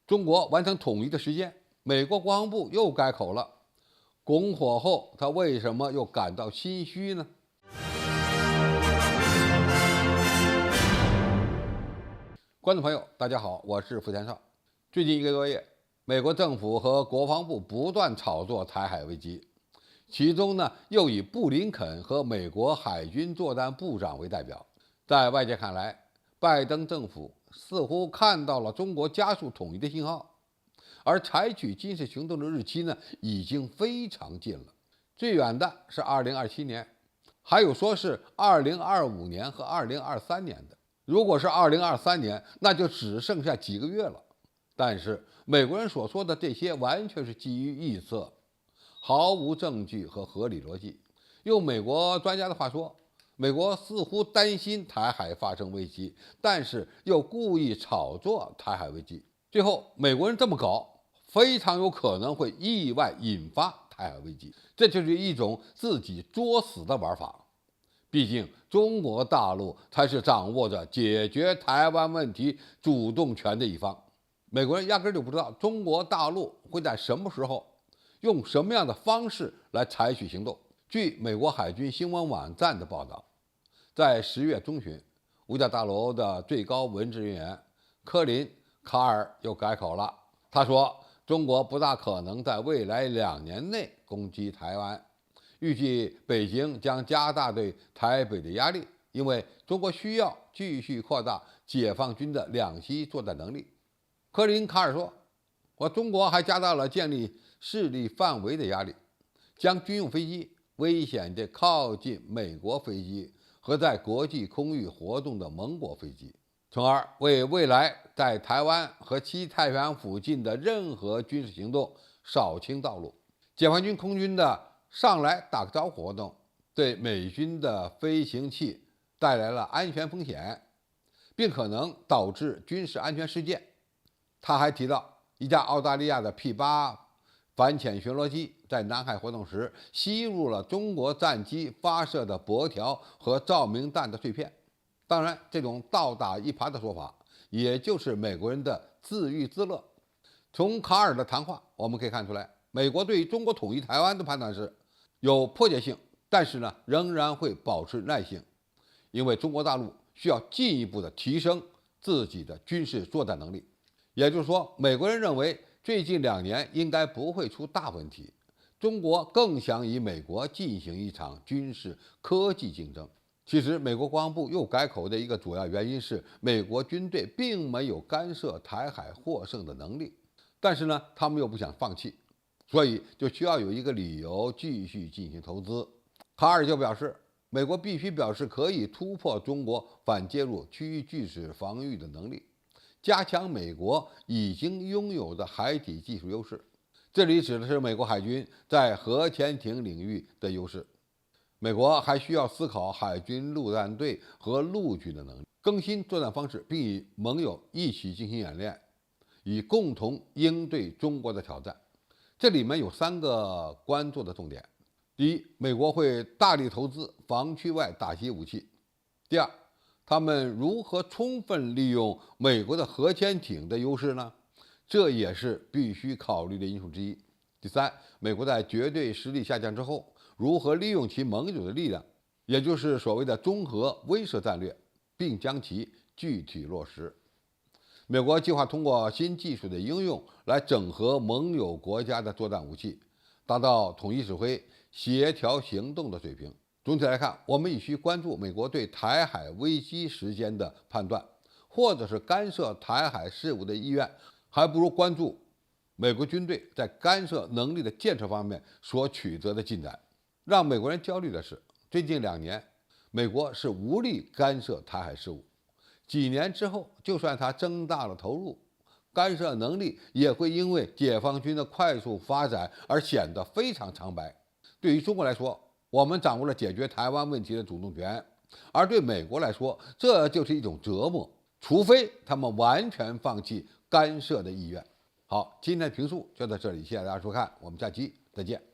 中国完成统一的时间，美国国防部又改口了。拱火后，他为什么又感到心虚呢？观众朋友，大家好，我是福田少。最近1个多月，美国政府和国防部不断炒作台海危机，其中呢又以布林肯和美国海军作战部长为代表。在外界看来，拜登政府似乎看到了中国加速统一的信号，而采取军事行动的日期呢已经非常近了。最远的是2027年，还有说是2025年和2023年的。如果是2023年，那就只剩下几个月了。但是美国人所说的这些完全是基于臆测，毫无证据和合理逻辑。用美国专家的话说，美国似乎担心台海发生危机，但是又故意炒作台海危机。最后，美国人这么搞，非常有可能会意外引发台海危机，这就是一种自己作死的玩法。毕竟，中国大陆才是掌握着解决台湾问题主动权的一方。美国人压根就不知道中国大陆会在什么时候用什么样的方式来采取行动。据美国海军新闻网站的报道，在10月中旬，五角大楼的最高文职人员科林·卡尔又改口了。他说，中国不大可能在未来2年内攻击台湾。预计北京将加大对台北的压力，因为中国需要继续扩大解放军的两栖作战能力。科林·卡尔说，中国还加大了建立势力范围的压力，将军用飞机危险地靠近美国飞机和在国际空域活动的盟国飞机，从而为未来在台湾和西太平洋附近的任何军事行动扫清道路。解放军空军的上来打个招呼活动，对美军的飞行器带来了安全风险，并可能导致军事安全事件。他还提到，一架澳大利亚的 P-8反潜巡逻机在南海活动时，吸入了中国战机发射的箔条和照明弹的碎片。当然，这种倒打一耙的说法，也就是美国人的自娱自乐。从卡尔的谈话，我们可以看出来，美国对中国统一台湾的判断是有迫切性，但是呢，仍然会保持耐性，因为中国大陆需要进一步的提升自己的军事作战能力。也就是说，美国人认为最近2年应该不会出大问题，中国更想与美国进行一场军事科技竞争。其实，美国国防部又改口的一个主要原因是，美国军队并没有干涉台海获胜的能力，但是呢，他们又不想放弃，所以就需要有一个理由继续进行投资。卡尔就表示，美国必须表示可以突破中国反介入区域拒止防御的能力，加强美国已经拥有的海底技术优势。这里指的是美国海军在核潜艇领域的优势。美国还需要思考海军陆战队和陆军的能力，更新作战方式，并与盟友一起进行演练，以共同应对中国的挑战。这里面有3个关注的重点：第一，美国会大力投资防区外打击武器；第二，他们如何充分利用美国的核潜艇的优势呢？这也是必须考虑的因素之一。第三，美国在绝对实力下降之后，如何利用其盟友的力量，也就是所谓的综合威慑战略，并将其具体落实。美国计划通过新技术的应用来整合盟友国家的作战武器，达到统一指挥、协调行动的水平。总体来看，我们也需关注美国对台海危机时间的判断，或者是干涉台海事务的意愿，还不如关注美国军队在干涉能力的建设方面所取得的进展。让美国人焦虑的是，最近2年，美国是无力干涉台海事务。几年之后，就算他增大了投入，干涉能力也会因为解放军的快速发展而显得非常苍白。对于中国来说，我们掌握了解决台湾问题的主动权，而对美国来说，这就是一种折磨，除非他们完全放弃干涉的意愿。好，今天的评述就到这里，谢谢大家收看，我们下期再见。